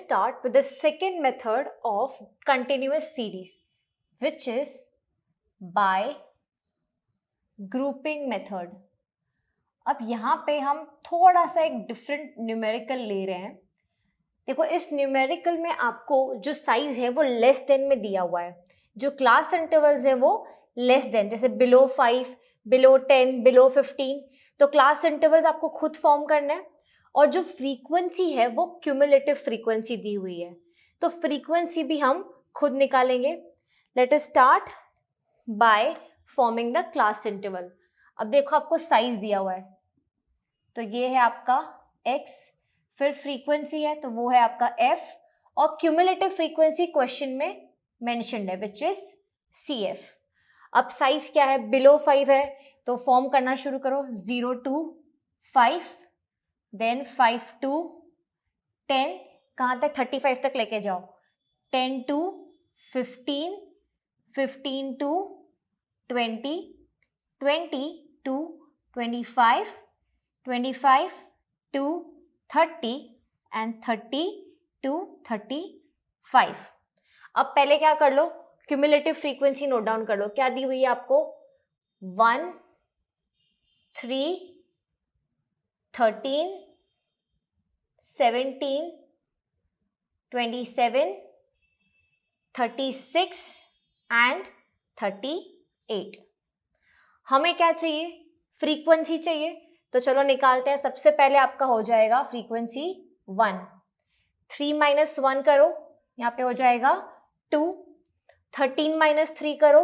start with the second method of continuous series, which is by grouping method. अब यहाँ पे हम थोड़ा सा एक डिफरेंट न्यूमेरिकल ले रहे हैं. देखो, इस न्यूमेरिकल में आपको जो साइज है वो लेस देन में दिया हुआ है, जो क्लास इंटरवल्स है वो लेस देन, जैसे बिलो 5, बिलो 10, बिलो 15. तो क्लास इंटरवल्स आपको खुद फॉर्म करना है. और जो फ्रीक्वेंसी है वो क्यूमुलेटिव फ्रीक्वेंसी दी हुई है, तो फ्रीक्वेंसी भी हम खुद निकालेंगे. Let us start by forming the class interval. अब देखो, आपको साइज दिया हुआ है, तो ये है आपका x, फिर फ्रीक्वेंसी है तो वो है आपका f, और क्यूमुलेटिव फ्रीक्वेंसी क्वेश्चन में मेंशन्ड है विच इज CF. अब साइज क्या है, बिलो 5 है, तो फॉर्म करना शुरू करो. 0 to 5, देन 5 to 10, कहाँ तक, 35 तक लेके जाओ. 10 to 15, 15 to 20, 20 to 25, 25 to 30 and 30 to 35. अब पहले क्या कर लो, क्यूमुलेटिव फ्रीक्वेंसी नोट डाउन कर लो. क्या दी हुई है आपको, 1, 3, 13, 17, 27, 36 एंड 38. हमें क्या चाहिए, फ्रीक्वेंसी चाहिए. तो चलो निकालते हैं. सबसे पहले आपका हो जाएगा फ्रीक्वेंसी 1. 3 - 1 करो, यहाँ पे हो जाएगा 2. 13 - 3 करो,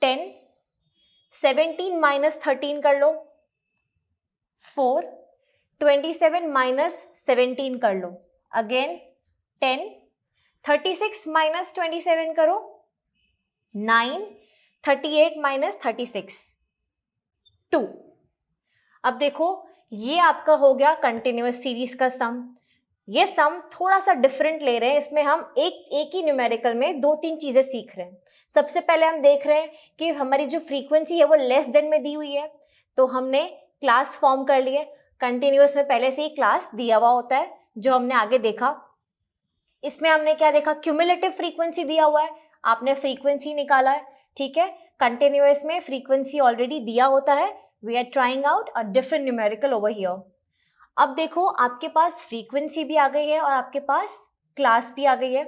10. 17 - 13 कर लो, 4. 27 - 17 कर लो, अगेन 10. 36 - 27 करो, 9. 38 - 36, 2. अब देखो, ये आपका हो गया कंटिन्यूअस सीरीज का सम. ये सम थोड़ा सा डिफरेंट ले रहे हैं. इसमें हम एक ही न्यूमेरिकल में 2-3 चीजें सीख रहे हैं. सबसे पहले हम देख रहे हैं कि हमारी जो फ्रीक्वेंसी है वो लेस देन में दी हुई है, तो हमने क्लास फॉर्म कर लिए. कंटिन्यूअस में पहले से ही क्लास दिया हुआ होता है, जो हमने आगे देखा. इसमें हमने क्या देखा, क्यूमुलेटिव फ्रीक्वेंसी दिया हुआ है, आपने फ्रीक्वेंसी निकाला है. ठीक है, कंटिन्यूअस में फ्रीक्वेंसी ऑलरेडी दिया होता है. We are trying out a different numerical over here. अब देखो, आपके पास फ्रीक्वेंसी भी आ गई है और आपके पास क्लास भी आ गई है.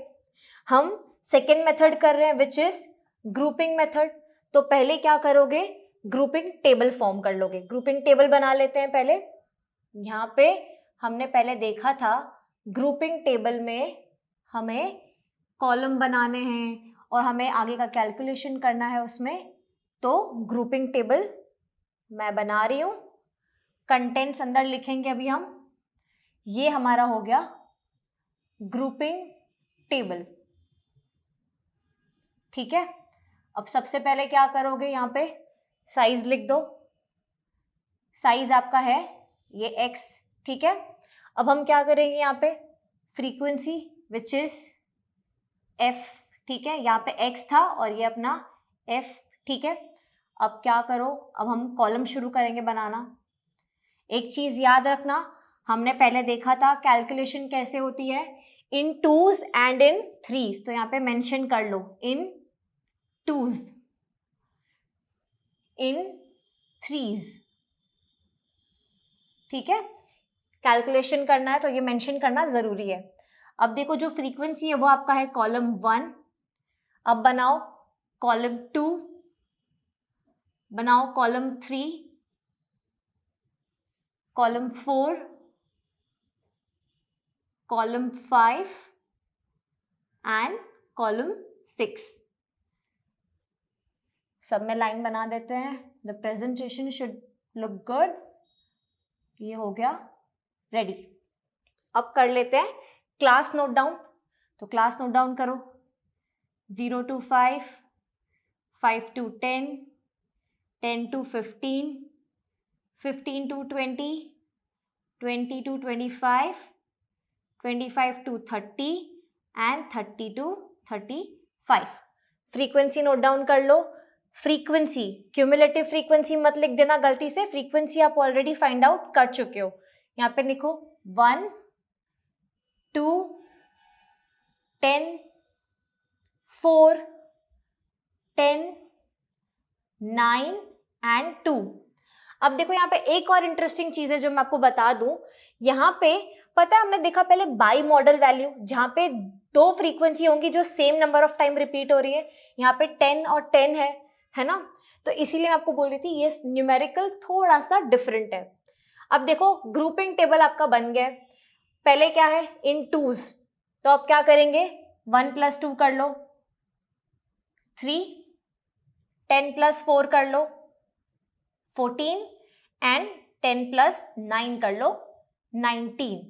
हम सेकेंड मेथड कर रहे हैं विच इज ग्रुपिंग मेथड. तो पहले क्या करोगे, ग्रुपिंग टेबल फॉर्म कर लोगे. ग्रुपिंग टेबल बना लेते हैं पहले. यहाँ पे हमने पहले देखा था, ग्रुपिंग टेबल में हमें कॉलम बनाने हैं और हमें आगे का कैलकुलेशन करना है उसमें. तो ग्रुपिंग टेबल मैं बना रही हूँ, कंटेंट्स अंदर लिखेंगे अभी हम. ये हमारा हो गया ग्रुपिंग टेबल. ठीक है, अब सबसे पहले क्या करोगे, यहाँ पे साइज लिख दो. साइज आपका है ये x. ठीक है, अब हम क्या करेंगे, यहाँ पे फ्रीक्वेंसी विच इज f. ठीक है, यहाँ पे x था और ये अपना f. ठीक है, अब क्या करो, अब हम कॉलम शुरू करेंगे बनाना. एक चीज याद रखना, हमने पहले देखा था कैलकुलेशन कैसे होती है, इन 2s एंड इन 3s. तो यहाँ पे मेंशन कर लो, इन 2s, इन 3s. ठीक है, कैलकुलेशन करना है तो ये मेंशन करना जरूरी है. अब देखो, जो फ्रीक्वेंसी है वो आपका है कॉलम 1. अब बनाओ कॉलम 2, बनाओ column 3, column 4, column 5 and column 6. सब में लाइन बना देते हैं. The presentation should look good. ये हो गया रेडी. अब कर लेते हैं क्लास नोट डाउन. तो क्लास नोट डाउन करो. 0 to 5, 5 to 10, 10 to 15, 15 to 20, 20 to 25, 25 to 30 and 30 to 35. Frequency note down कर लो. फ्रीक्वेंसी, क्यूमुलेटिव फ्रीक्वेंसी मत लिख देना गलती से. फ्रीक्वेंसी आप ऑलरेडी फाइंड आउट कर चुके हो. यहाँ पे लिखो 1, 2, 10, 4, 10, 9 एंड 2। अब देखो यहाँ पे एक और इंटरेस्टिंग चीज है जो मैं आपको बता दूं। यहाँ पे पता है हमने देखा पहले बाई मॉडल वैल्यू, जहाँ पे दो फ्रीक्वेंसी होंगी जो same number of time repeat हो रही है। यहाँ पे 10 और 10 है ना। तो इसीलिए मैं आपको बोल रही थी ये न्यूमेरिकल थोड़ा सा डिफरेंट है। अब देखो ग्रुपिंग टेबल आपका बन गया है। पहले क्या है इन टूज, तो अब क्या करेंगे 1 + 2 कर लो 3, 10 + 4 कर लो 14 एंड 10 + 9 कर लो 19।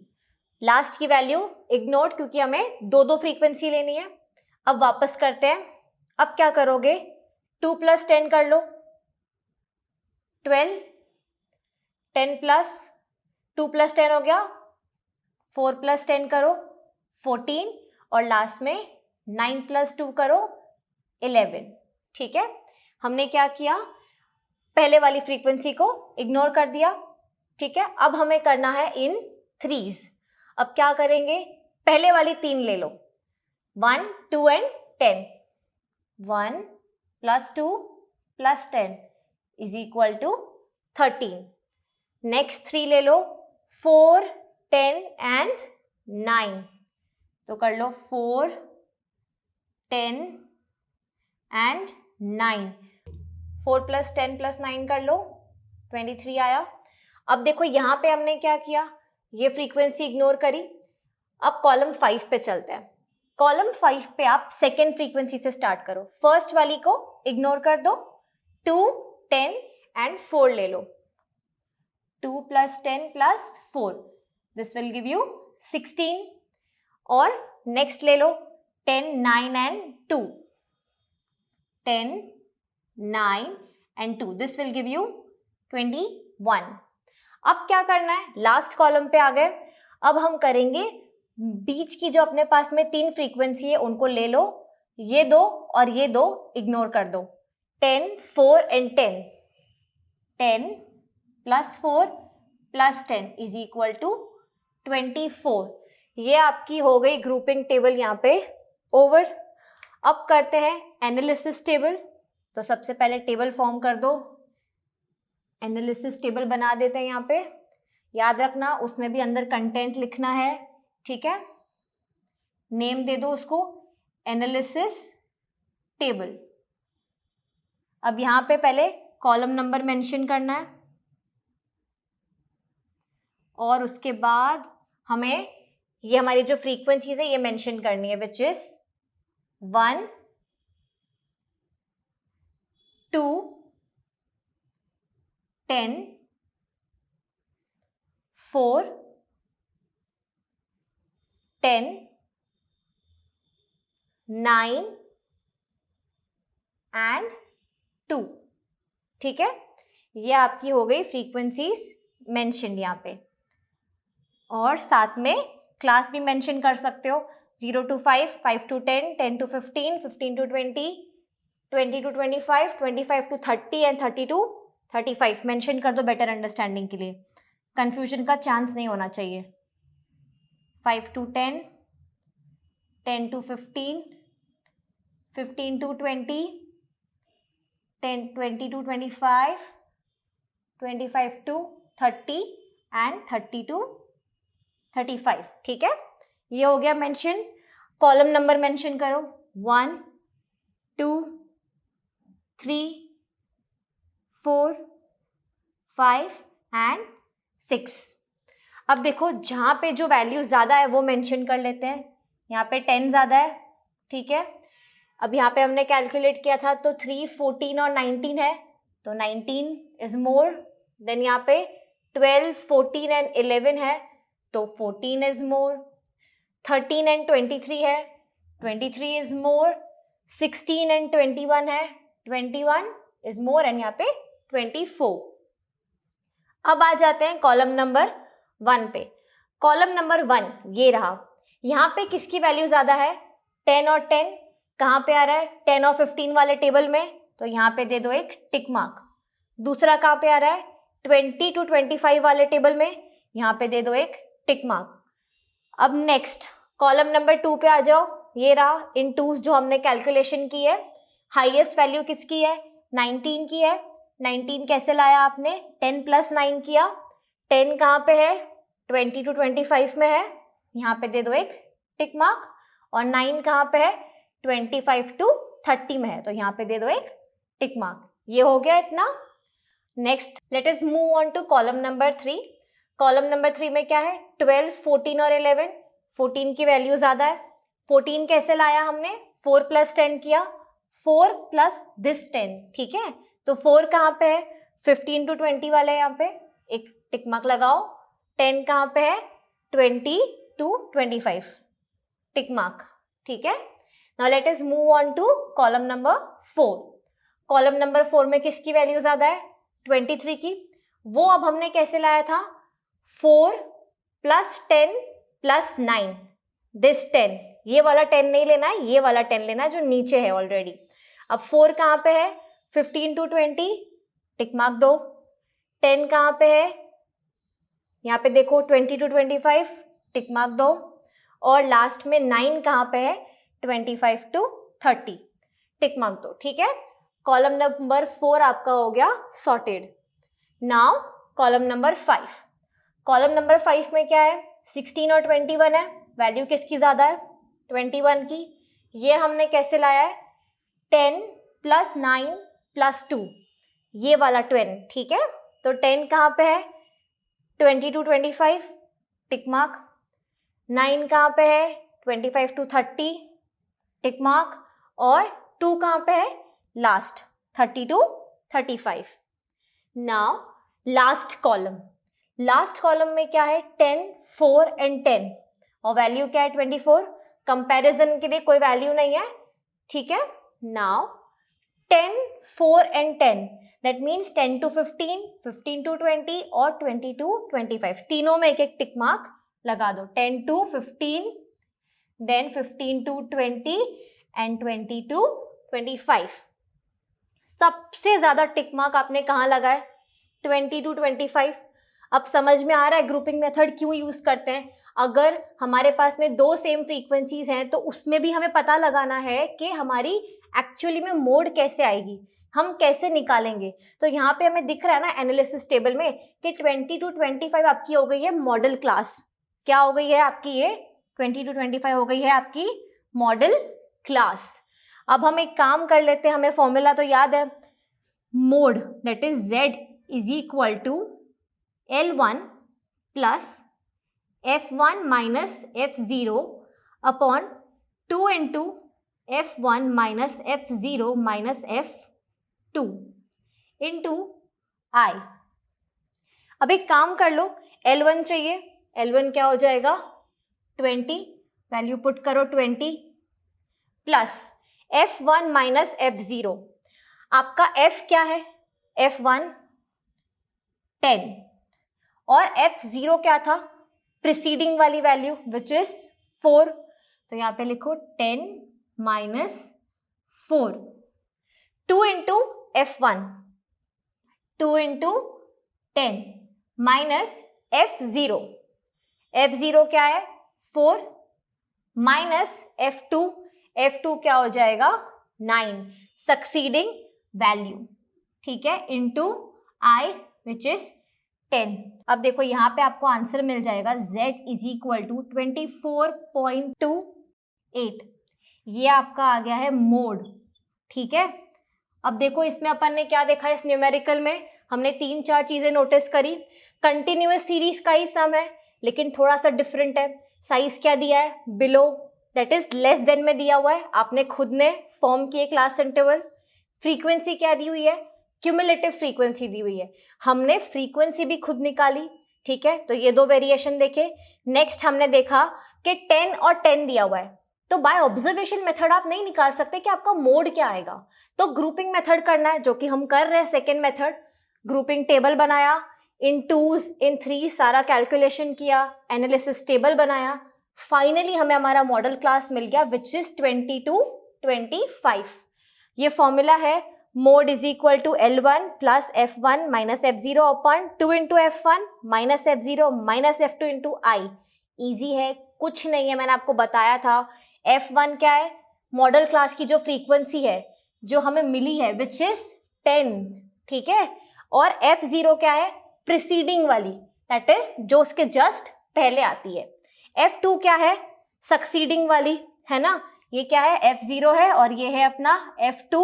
लास्ट की वैल्यू इग्नोर क्योंकि हमें दो दो फ्रीक्वेंसी लेनी है। अब वापस करते हैं। अब क्या करोगे 2 + 10 कर लो 12, 10 + 2 + 10 हो गया 4 + 10 करो 14 और लास्ट में 9 + 2 करो 11। ठीक है, हमने क्या किया पहले वाली फ्रीक्वेंसी को इग्नोर कर दिया। ठीक है, अब हमें करना है इन थ्रीज। अब क्या करेंगे पहले वाली 3 ले लो 1, 2 एंड 10। 1 + 2 + 10 = 13। नेक्स्ट 3 ले लो 4, 10 एंड 9। तो कर लो 4, 10 एंड 9। 4 + 10 + 9 कर लो 23 आया। अब देखो यहाँ पे हमने क्या किया ये फ्रीक्वेंसी इग्नोर करी। अब कॉलम 5 पे चलते हैं। कॉलम 5 पे आप सेकेंड फ्रीक्वेंसी से स्टार्ट करो। फर्स्ट वाली को इग्नोर कर दो 2, 10 एंड 4 ले लो 2 + 10 + 4 दिस विल गिव यू 16। और नेक्स्ट ले लो 10, 9 and 2 10, 9 and 2 this will give you 21। अब क्या करना है लास्ट कॉलम पे आ गए। अब हम करेंगे बीच की जो अपने पास में 3 फ्रीक्वेंसी है उनको ले लो, ये दो और ये दो इग्नोर कर दो 10, 4 एंड 10। 10 + 4 + 10 = 24। ये आपकी हो गई ग्रुपिंग टेबल यहाँ पे ओवर। अब करते हैं एनालिसिस टेबल। तो सबसे पहले टेबल फॉर्म कर दो, एनालिसिस टेबल बना देते हैं यहाँ पे। याद रखना उसमें भी अंदर कंटेंट लिखना है। ठीक है, नेम दे दो उसको एनालिसिस टेबल। अब यहाँ पे पहले कॉलम नंबर मेंशन करना है और उसके बाद हमें ये हमारी जो फ्रीक्वेंसीज है ये मेंशन करनी है विच इज 1, 2, 10, 4, 10, 9 एंड 2। ठीक है, ये आपकी हो गई फ्रीक्वेंसीज मेंशन यहाँ पे। और साथ में क्लास भी मेंशन कर सकते हो 0 to 5, 5 to 10, 10 to 15, 15 to 20, 20 to 25, 25 to 30 and 30 to 35 mention कर दो बेटर अंडरस्टैंडिंग के लिए। कंफ्यूजन का चांस नहीं होना चाहिए। 5 to 10, 10 to 15, 15 to 20, 10, 20 to 25, 25 to 30 and 30 to 35। ठीक है, ये हो गया मेंशन। कॉलम नंबर मेंशन करो 1, 2, 3, 4, 5 एंड 6। अब देखो जहाँ पे जो वैल्यू ज़्यादा है वो मेंशन कर लेते हैं। यहाँ पे 10 ज़्यादा है। ठीक है, अब यहाँ पे हमने कैलकुलेट किया था तो 3, 14 और 19 है तो 19 इज मोर देन यहाँ पे 12, 14 एंड 11 है तो 14 इज मोर। 13 एंड 23 है 23 इज मोर। 16 एंड 21 है 21 इज मोर एंड यहाँ पे 24। अब आ जाते हैं कॉलम नंबर 1 पे। कॉलम नंबर 1 ये रहा। यहाँ पे किसकी वैल्यू ज़्यादा है 10 और 10। कहाँ पे आ रहा है 10 और 15 वाले टेबल में, तो यहाँ पे दे दो एक टिक मार्क। दूसरा कहाँ पे आ रहा है 20 to 25 वाले टेबल में, यहाँ पे दे दो एक टिक मार्क। अब नेक्स्ट कॉलम नंबर 2 पे आ जाओ, ये रहा इन टूज जो हमने कैलकुलेशन की है। हाईएस्ट वैल्यू किसकी है? 19 की है। 19 कैसे लाया आपने? 10 + 9 किया। 10 कहाँ पे है? 20 to 25 में है, यहाँ पे दे दो एक टिक मार्क। और 9 कहाँ पे है? 25 to 30 में है, तो यहाँ पे दे दो एक टिक मार्क। ये हो गया इतना। Next let us move on to column number 3। Column number 3 में क्या है? 12, 14 और 11। 14 की वैल्यू ज्यादा है। 14 कैसे लाया हमने? 4 + 10 किया, 4 + this 10, ठीक है। तो 4 कहाँ पे है? 15 to 20 वाला है, यहाँ पे एक टिक मार्क लगाओ। 10 कहाँ पे है? 20 to 25, टिक मार्क, ठीक है। Now let us move on to column number 4। Column number 4 में किसकी वैल्यू ज्यादा है? 23 की। वो अब हमने कैसे लाया था? 4 + 10 + 9, दिस 10। ये वाला 10 नहीं लेना है, ये वाला 10 लेना है जो नीचे है ऑलरेडी। अब 4 कहाँ पे है? 15 to 20, टिक मार्क दो। 10 कहाँ पे है? यहाँ पे देखो 20 to 25, टिक मार्क दो। और लास्ट में 9 कहाँ पे है? 25 to 30, टिक मार्क दो, ठीक है। कॉलम नंबर 4 आपका हो गया sorted. Now column number 5। Column number 5 में क्या है? 16 और 21 है। वैल्यू किसकी ज्यादा है? 21 की। ये हमने कैसे लाया है? 10 + 9 + 2, ये वाला 10, ठीक है। तो 10 कहाँ पे है? 20 to 25, टिक मार्क। 9 कहाँ पे है? 25 to 30, टिक मार्क। और 2 कहाँ पे है? Last 30 to 35। Now last column. Last column में क्या है? 10, 4 and 10, और वैल्यू क्या है? 24। कंपैरिजन के लिए कोई वैल्यू नहीं है, ठीक है। Now 10, 4 and 10, that means 10 to 15, 15 to 20 और 20 to 25, तीनों में एक एक टिक मार्क लगा दो। 10 to 15, then 15 to 20 and 20 to 25। सबसे ज्यादा टिक मार्क आपने कहाँ लगाए? 20 to 25। अब समझ में आ रहा है ग्रुपिंग मेथड क्यों यूज करते हैं। अगर हमारे पास में दो सेम फ्रीक्वेंसीज हैं तो उसमें भी हमें पता लगाना है कि हमारी एक्चुअली में मोड कैसे आएगी, हम कैसे निकालेंगे। तो यहाँ पे हमें दिख रहा है ना एनालिसिस टेबल में कि 20 to 25 आपकी हो गई है मॉडल क्लास। क्या हो गई है आपकी? ये 20 to 25 हो गई है आपकी मॉडल क्लास। अब हम एक काम कर लेते हैं, हमें फॉर्मूला तो याद है, mode that is Z = L1 + F1 - F0 upon 2 × F1 - F0 - F2 into I। अब एक काम कर लो, L1 चाहिए, L1 क्या हो जाएगा? 20, वैल्यू पुट करो 20 प्लस F1 - F0। आपका F क्या है? F1 10 और F0 क्या था? प्रीसीडिंग वाली वैल्यू विच इज 4। तो यहाँ पे लिखो 10 - 4, 2 × F1, 2 × 10 माइनस F0। F0 क्या है? 4 माइनस F2, F2 क्या हो जाएगा? 9, सक्सीडिंग वैल्यू, ठीक है, इंटू I विच इज 10। अब देखो यहाँ पे आपको आंसर मिल जाएगा Z = 24.28। ये आपका आ गया है मोड, ठीक है। अब देखो इसमें अपन ने क्या देखा, इस न्यूमेरिकल में हमने 3-4 चीजें नोटिस करी। कंटिन्यूअस सीरीज का ही सम है लेकिन थोड़ा सा डिफरेंट है। साइज क्या दिया है? Below, that is less than में दिया हुआ है, आपने खुद ने फॉर्म किए क्लास इंटरवल। फ्रीक्वेंसी क्या दी हुई है? क्यूमुलेटिव फ्रीक्वेंसी दी हुई है, हमने फ्रीक्वेंसी भी खुद निकाली, ठीक है। तो ये दो वेरिएशन देखे। नेक्स्ट हमने देखा कि 10 और 10 दिया हुआ है, तो बाय ऑब्जर्वेशन मेथड आप नहीं निकाल सकते कि आपका मोड क्या आएगा, तो ग्रुपिंग मेथड करना है, जो कि हम कर रहे हैं। सेकेंड मेथड, ग्रुपिंग टेबल बनाया, इन 2s इन 3 सारा कैलकुलेशन किया, एनालिसिस टेबल बनाया, फाइनली हमें हमारा मॉडल क्लास मिल गया विच इज 20 to 25। ये फॉर्मूला है mode = L1 + F1 - F0 upon 2 × F1 - F0 - F2 into I। Easy है, कुछ नहीं है, मैंने आपको बताया था। F1 क्या है, मॉडल क्लास की जो फ्रीक्वेंसी है जो हमें मिली है विच इज 10, ठीक है। और F0 क्या है, प्रिसीडिंग वाली, दैट इज जो उसके जस्ट पहले आती है। F2 क्या है, सक्सीडिंग वाली, है ना। ये क्या है, F0 है और ये है अपना F2,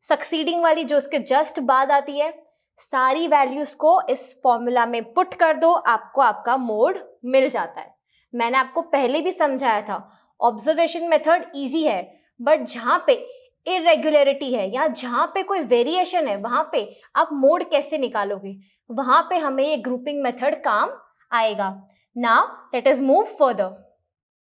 सक्सीडिंग वाली जो उसके जस्ट बाद आती है। सारी वैल्यूज को इस फॉर्मूला में पुट कर दो, आपको आपका मोड मिल जाता है। मैंने आपको पहले भी समझाया था, ऑब्जर्वेशन मेथड इजी है, बट जहाँ पे इरेगुलरिटी है या जहाँ पे कोई वेरिएशन है वहाँ पे आप मोड कैसे निकालोगे, वहाँ पे हमें ये ग्रुपिंग मेथड काम आएगा। Now let us move further.